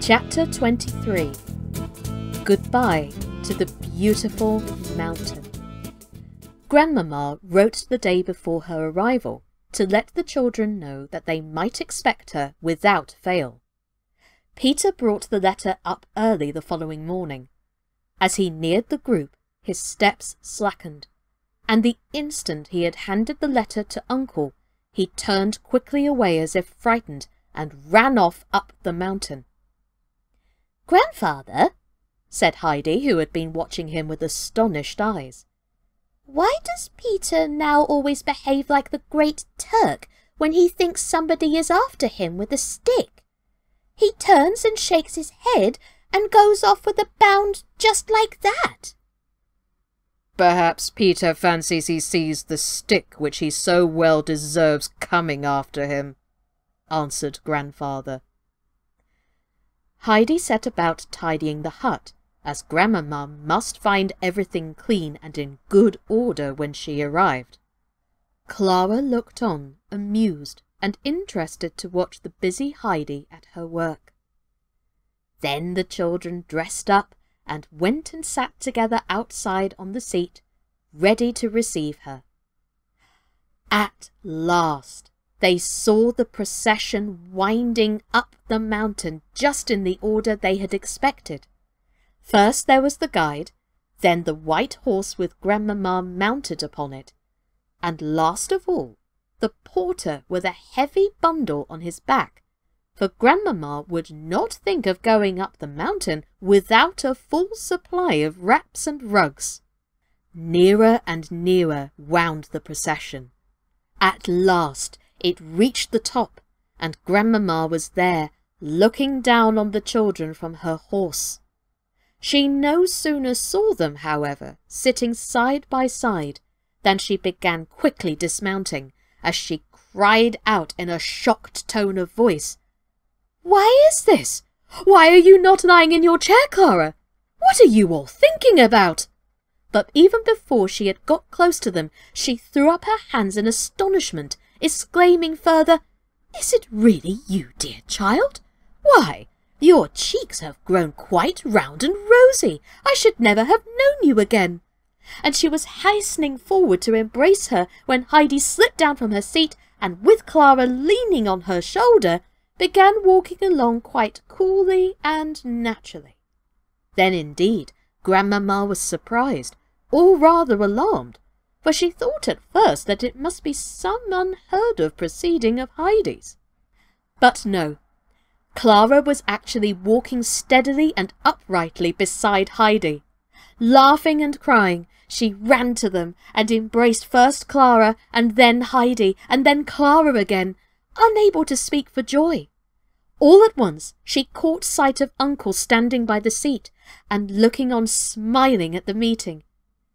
Chapter 23. Goodbye to the beautiful mountain. Grandmamma wrote the day before her arrival to let the children know that they might expect her without fail. Peter brought the letter up early the following morning. As he neared the group, his steps slackened, and the instant he had handed the letter to Uncle, he turned quickly away as if frightened and ran off up the mountain. "Grandfather," said Heidi, who had been watching him with astonished eyes, "why does Peter now always behave like the Great Turk when he thinks somebody is after him with a stick? He turns and shakes his head and goes off with a bound just like that." "Perhaps Peter fancies he sees the stick which he so well deserves coming after him," answered Grandfather. Heidi set about tidying the hut, as Grandmamma must find everything clean and in good order when she arrived. Clara looked on, amused and interested to watch the busy Heidi at her work. Then the children dressed up and went and sat together outside on the seat, ready to receive her. At last they saw the procession winding up the mountain just in the order they had expected. First there was the guide, then the white horse with Grandmamma mounted upon it, and last of all, the porter with a heavy bundle on his back, for Grandmamma would not think of going up the mountain without a full supply of wraps and rugs. Nearer and nearer wound the procession. At last it reached the top, and Grandmamma was there, looking down on the children from her horse. She no sooner saw them, however, sitting side by side, than she began quickly dismounting, as she cried out in a shocked tone of voice, "Why is this? Why are you not lying in your chair, Clara? What are you all thinking about?" But even before she had got close to them, she threw up her hands in astonishment, exclaiming further, "Is it really you, dear child? Why, your cheeks have grown quite round and rosy. I should never have known you again." And she was hastening forward to embrace her when Heidi slipped down from her seat and, with Clara leaning on her shoulder, began walking along quite coolly and naturally. Then indeed Grandmamma was surprised, or rather alarmed, for she thought at first that it must be some unheard-of proceeding of Heidi's. But no, Clara was actually walking steadily and uprightly beside Heidi. Laughing and crying, she ran to them and embraced first Clara and then Heidi and then Clara again, unable to speak for joy. All at once she caught sight of Uncle standing by the seat and looking on smiling at the meeting.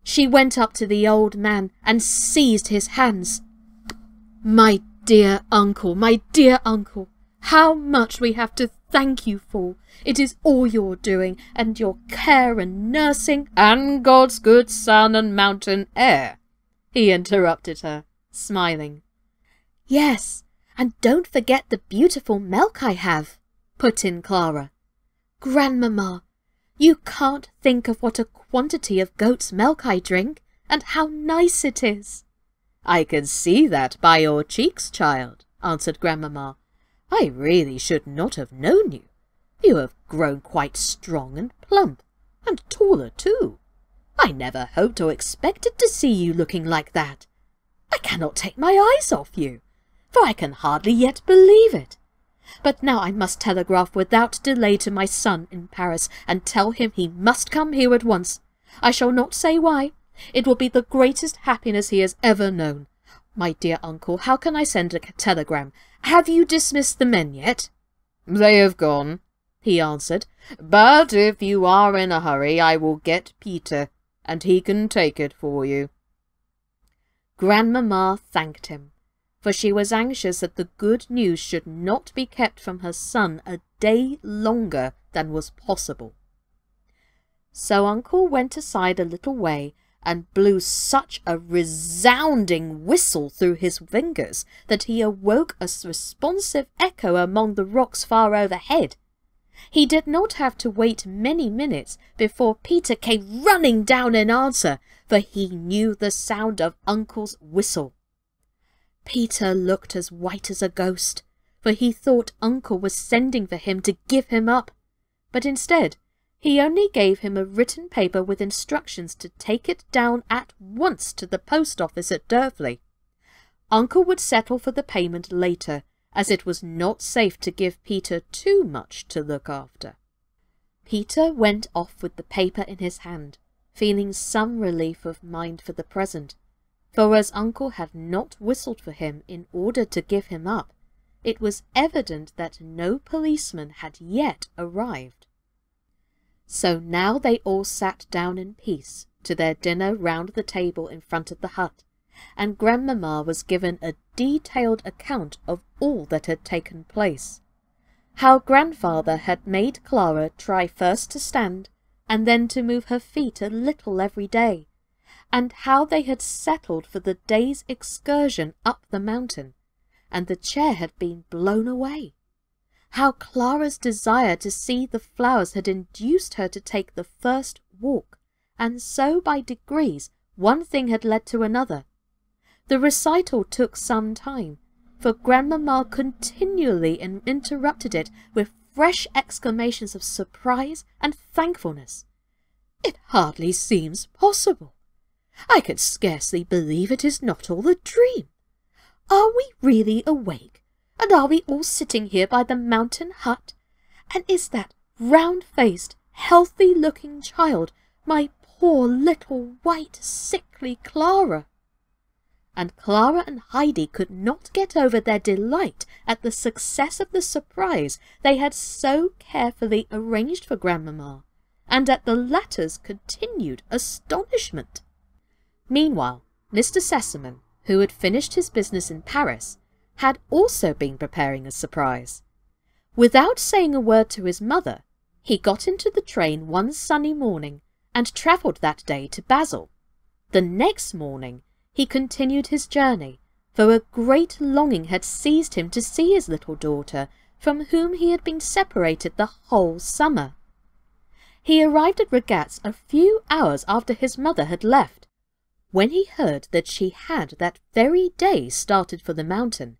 She went up to the old man and seized his hands. My dear Uncle, how much we have to thank you for. It is all your doing, and your care and nursing—" "And God's good sun and mountain air," he interrupted her, smiling. "Yes, and don't forget the beautiful milk I have," put in Clara. "Grandmamma, you can't think of what a quantity of goat's milk I drink, and how nice it is." "I can see that by your cheeks, child," answered Grandmamma. "I really should not have known you. You have grown quite strong and plump, and taller too. I never hoped or expected to see you looking like that. I cannot take my eyes off you, for I can hardly yet believe it. But now I must telegraph without delay to my son in Paris, and tell him he must come here at once. I shall not say why. It will be the greatest happiness he has ever known. My dear uncle, how can I send a telegram? Have you dismissed the men yet?" "They have gone," he answered, "but if you are in a hurry I will get Peter, and he can take it for you." Grandmamma thanked him, for she was anxious that the good news should not be kept from her son a day longer than was possible. So Uncle went aside a little way and blew such a resounding whistle through his fingers that he awoke a responsive echo among the rocks far overhead. He did not have to wait many minutes before Peter came running down in answer, for he knew the sound of Uncle's whistle. Peter looked as white as a ghost, for he thought Uncle was sending for him to give him up, but instead he only gave him a written paper with instructions to take it down at once to the post office at Durfley. Uncle would settle for the payment later, as it was not safe to give Peter too much to look after. Peter went off with the paper in his hand, feeling some relief of mind for the present, for as Uncle had not whistled for him in order to give him up, it was evident that no policeman had yet arrived. So now they all sat down in peace to their dinner round the table in front of the hut, and grandmamma was given a detailed account of all that had taken place. How grandfather had made Clara try first to stand, and then to move her feet a little every day, and how they had settled for the day's excursion up the mountain, and the chair had been blown away. How Clara's desire to see the flowers had induced her to take the first walk, and so by degrees one thing had led to another. The recital took some time, for grandmamma continually interrupted it with fresh exclamations of surprise and thankfulness. "It hardly seems possible. I can scarcely believe it is not all a dream. Are we really awake, and are we all sitting here by the mountain hut? And is that round-faced, healthy-looking child my poor little white, sickly Clara?" And Clara and Heidi could not get over their delight at the success of the surprise they had so carefully arranged for grandmamma, and at the latter's continued astonishment. Meanwhile, Mr. Sessemann, who had finished his business in Paris, had also been preparing a surprise. Without saying a word to his mother, he got into the train one sunny morning and travelled that day to Basel. The next morning he continued his journey, for a great longing had seized him to see his little daughter, from whom he had been separated the whole summer. He arrived at Regatz a few hours after his mother had left. When he heard that she had that very day started for the mountain,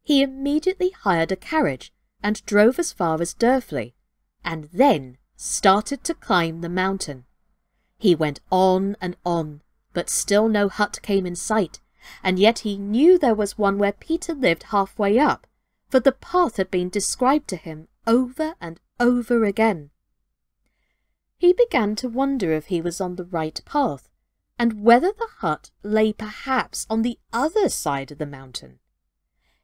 he immediately hired a carriage and drove as far as Durfley, and then started to climb the mountain. He went on and on, but still no hut came in sight, and yet he knew there was one where Peter lived halfway up, for the path had been described to him over and over again. He began to wonder if he was on the right path, and whether the hut lay perhaps on the other side of the mountain.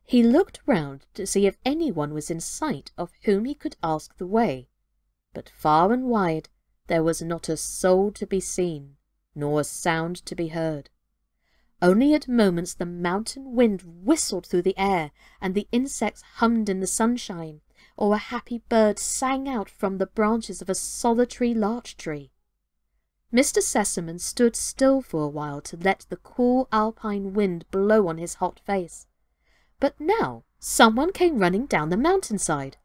He looked round to see if anyone was in sight of whom he could ask the way, but far and wide there was not a soul to be seen, nor a sound to be heard. Only at moments the mountain wind whistled through the air, and the insects hummed in the sunshine, or a happy bird sang out from the branches of a solitary larch tree. Mr. Sessemann stood still for a while to let the cool alpine wind blow on his hot face. But now someone came running down the mountainside.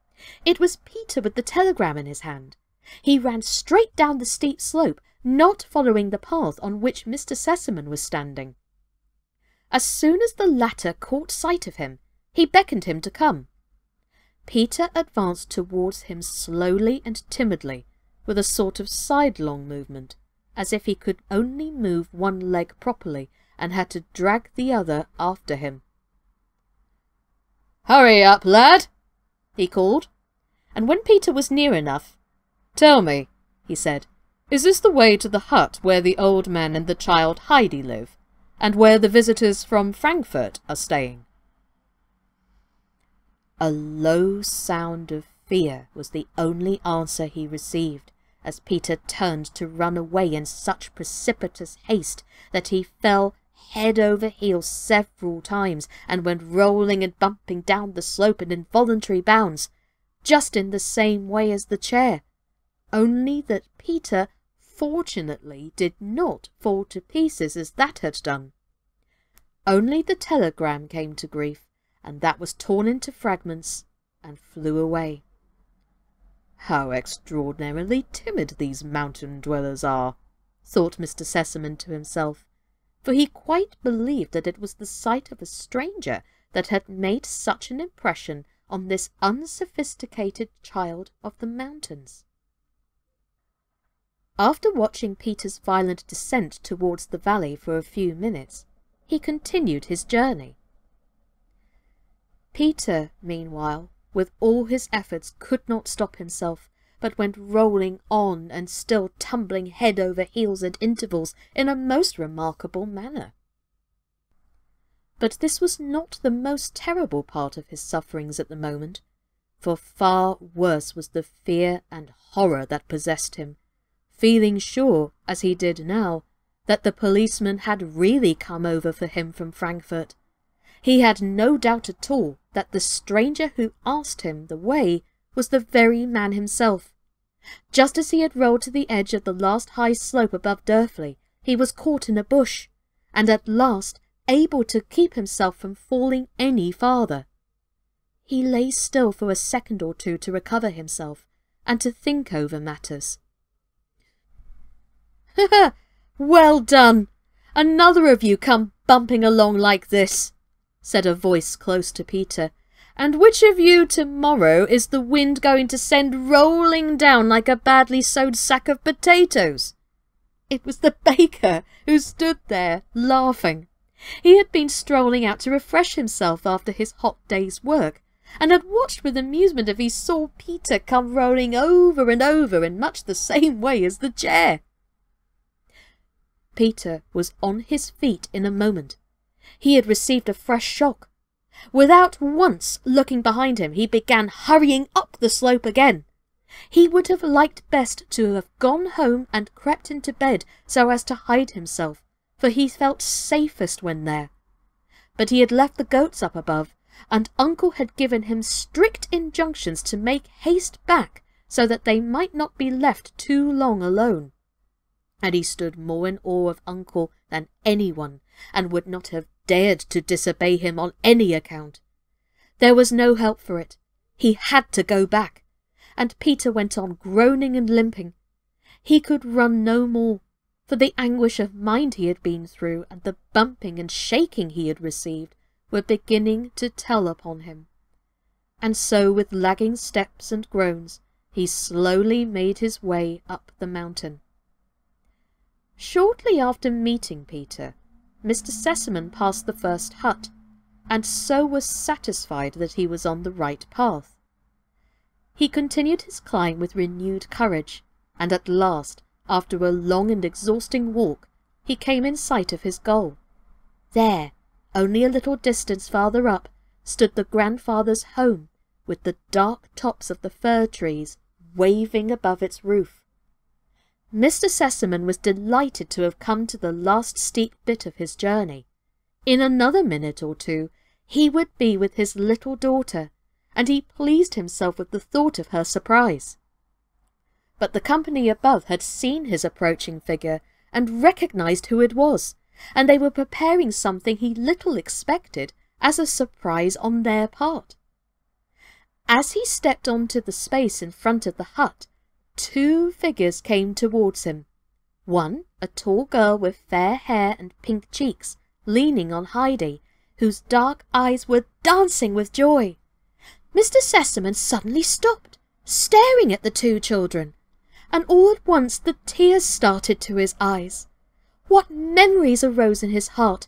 It was Peter with the telegram in his hand. He ran straight down the steep slope, not following the path on which Mr. Sessemann was standing. As soon as the latter caught sight of him, he beckoned him to come. Peter advanced towards him slowly and timidly, with a sort of sidelong movement, as if he could only move one leg properly and had to drag the other after him. "Hurry up, lad!" he called, and when Peter was near enough, "Tell me," he said, "is this the way to the hut where the old man and the child Heidi live, and where the visitors from Frankfurt are staying?" A low sound of fear was the only answer he received, as Peter turned to run away in such precipitous haste that he fell head over heels several times, and went rolling and bumping down the slope in involuntary bounds, just in the same way as the chair, only that Peter fortunately did not fall to pieces as that had done. Only the telegram came to grief, and that was torn into fragments and flew away. How extraordinarily timid these mountain dwellers are, thought Mr. Sessemann to himself, for he quite believed that it was the sight of a stranger that had made such an impression on this unsophisticated child of the mountains. After watching Peter's violent descent towards the valley for a few minutes, he continued his journey. Peter, meanwhile, with all his efforts, could not stop himself, but went rolling on and still tumbling head over heels at intervals in a most remarkable manner. But this was not the most terrible part of his sufferings at the moment, for far worse was the fear and horror that possessed him, feeling sure, as he did now, that the policeman had really come over for him from Frankfurt. He had no doubt at all that the stranger who asked him the way was the very man himself. Just as he had rolled to the edge of the last high slope above Durfley, he was caught in a bush, and at last able to keep himself from falling any farther. He lay still for a second or two to recover himself, and to think over matters. "Ha! Well done! Another of you come bumping along like this," said a voice close to Peter. "And which of you tomorrow is the wind going to send rolling down like a badly sewed sack of potatoes?" It was the baker, who stood there laughing. He had been strolling out to refresh himself after his hot day's work, and had watched with amusement as he saw Peter come rolling over and over in much the same way as the chair. Peter was on his feet in a moment. He had received a fresh shock. Without once looking behind him, he began hurrying up the slope again. He would have liked best to have gone home and crept into bed so as to hide himself, for he felt safest when there. But he had left the goats up above, and Uncle had given him strict injunctions to make haste back so that they might not be left too long alone. And he stood more in awe of Uncle than anyone, and would not have dared to disobey him on any account. There was no help for it. He had to go back, and Peter went on groaning and limping. He could run no more, for the anguish of mind he had been through and the bumping and shaking he had received were beginning to tell upon him. And so, with lagging steps and groans, he slowly made his way up the mountain. Shortly after meeting Peter, Mr. Sessemann passed the first hut, and so was satisfied that he was on the right path. He continued his climb with renewed courage, and at last, after a long and exhausting walk, he came in sight of his goal. There, only a little distance farther up, stood the grandfather's home, with the dark tops of the fir trees waving above its roof. Mr. Sessemann was delighted to have come to the last steep bit of his journey. In another minute or two he would be with his little daughter, and he pleased himself with the thought of her surprise. But the company above had seen his approaching figure and recognized who it was, and they were preparing something he little expected as a surprise on their part. As he stepped onto the space in front of the hut, two figures came towards him. One, a tall girl with fair hair and pink cheeks, leaning on Heidi, whose dark eyes were dancing with joy. Mr. Sessemann suddenly stopped, staring at the two children, and all at once the tears started to his eyes. What memories arose in his heart!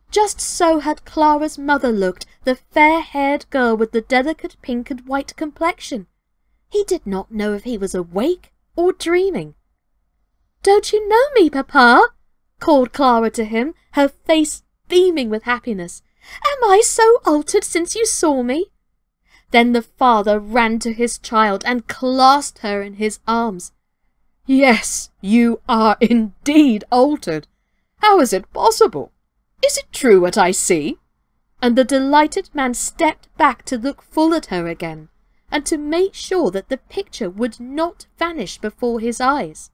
Just so had Clara's mother looked, the fair-haired girl with the delicate pink and white complexion. He did not know if he was awake or dreaming. "Don't you know me, Papa?" called Clara to him, her face beaming with happiness. "Am I so altered since you saw me?" Then the father ran to his child and clasped her in his arms. "Yes, you are indeed altered. How is it possible? Is it true what I see?" And the delighted man stepped back to look full at her again, and to make sure that the picture would not vanish before his eyes.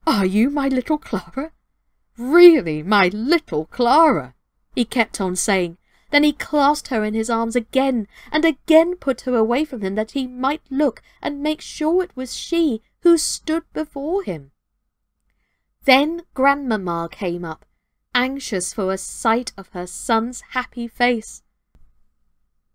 "Are you my little Clara? Really, my little Clara?" he kept on saying. Then he clasped her in his arms again, and again put her away from him that he might look and make sure it was she who stood before him. Then grandmamma came up, anxious for a sight of her son's happy face.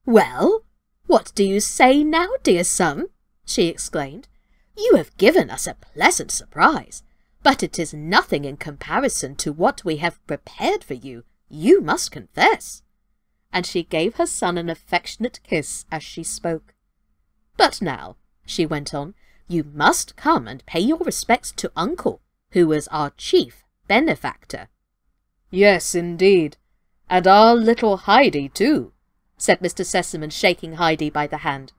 "Well, what do you say now, dear son?" she exclaimed. "You have given us a pleasant surprise, but it is nothing in comparison to what we have prepared for you, you must confess." And she gave her son an affectionate kiss as she spoke. "But now," she went on, "you must come and pay your respects to Uncle, who is our chief benefactor." "Yes, indeed, and our little Heidi too," said Mr. Sessemann, shaking Heidi by the hand.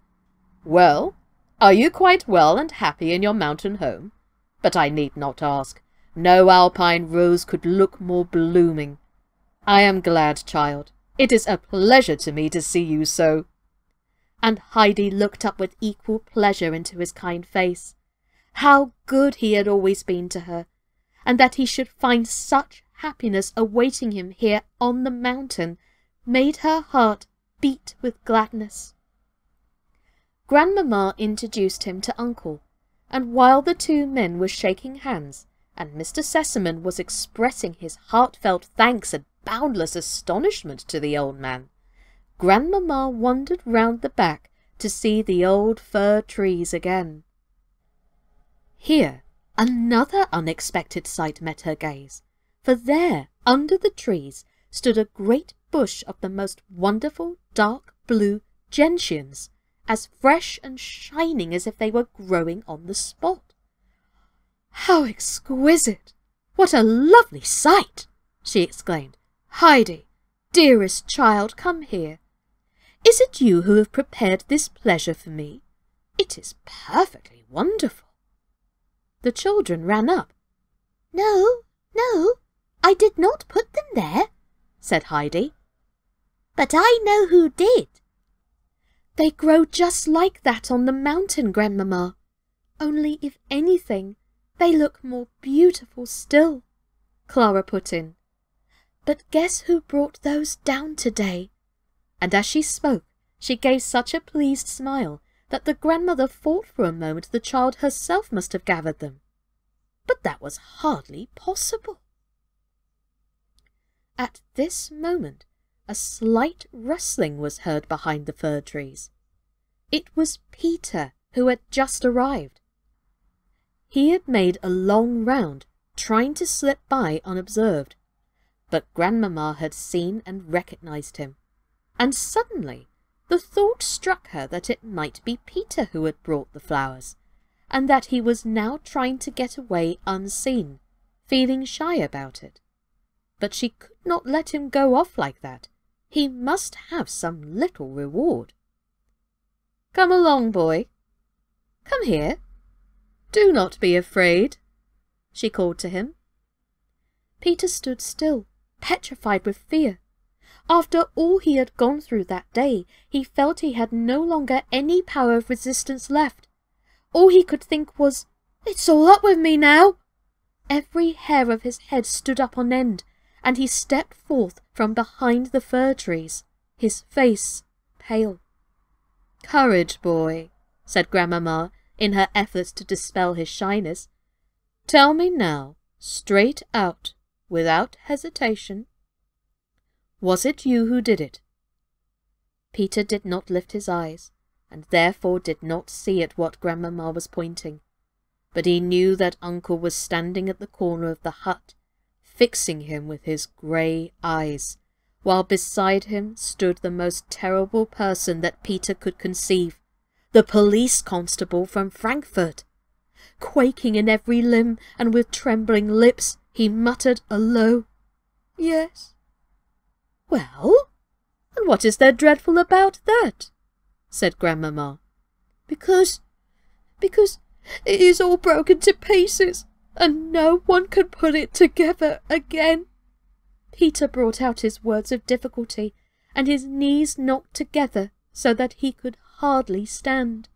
"Well, are you quite well and happy in your mountain home? But I need not ask. No alpine rose could look more blooming. I am glad, child. It is a pleasure to me to see you so." And Heidi looked up with equal pleasure into his kind face. How good he had always been to her, and that he should find such happiness awaiting him here on the mountain, made her heart beat with gladness. Grandmamma introduced him to Uncle, and while the two men were shaking hands, and Mr. Sessemann was expressing his heartfelt thanks and boundless astonishment to the old man, grandmamma wandered round the back to see the old fir trees again. Here another unexpected sight met her gaze, for there, under the trees, stood a great bush of the most wonderful dark blue gentians, as fresh and shining as if they were growing on the spot. "How exquisite! What a lovely sight!" she exclaimed. "Heidi, dearest child, come here. Is it you who have prepared this pleasure for me? It is perfectly wonderful." The children ran up. "No, no, I did not put them there," said Heidi. "But I know who did." "They grow just like that on the mountain, grandmamma. Only, if anything, they look more beautiful still," Clara put in. "But guess who brought those down today?" And as she spoke, she gave such a pleased smile that the grandmother thought for a moment the child herself must have gathered them. But that was hardly possible. At this moment a slight rustling was heard behind the fir trees. It was Peter, who had just arrived. He had made a long round, trying to slip by unobserved, but grandmamma had seen and recognized him, and suddenly the thought struck her that it might be Peter who had brought the flowers, and that he was now trying to get away unseen, feeling shy about it. But she could not let him go off like that. He must have some little reward. "Come along, boy. Come here. Do not be afraid," she called to him. Peter stood still, petrified with fear. After all he had gone through that day, he felt he had no longer any power of resistance left. All he could think was, "It's all up with me now." Every hair of his head stood up on end, and he stepped forth from behind the fir trees, his face pale. "Courage, boy," said grandmamma, in her efforts to dispel his shyness. "Tell me now, straight out, without hesitation. Was it you who did it?" Peter did not lift his eyes, and therefore did not see at what grandmamma was pointing, but he knew that Uncle was standing at the corner of the hut, fixing him with his grey eyes, while beside him stood the most terrible person that Peter could conceive, the police constable from Frankfurt. Quaking in every limb and with trembling lips, he muttered a low, "Yes." "Well, and what is there dreadful about that?" said grandmamma. Because it is all broken to pieces, and no one can put it together again." Peter brought out his words of difficulty, and his knees knocked together so that he could hardly stand.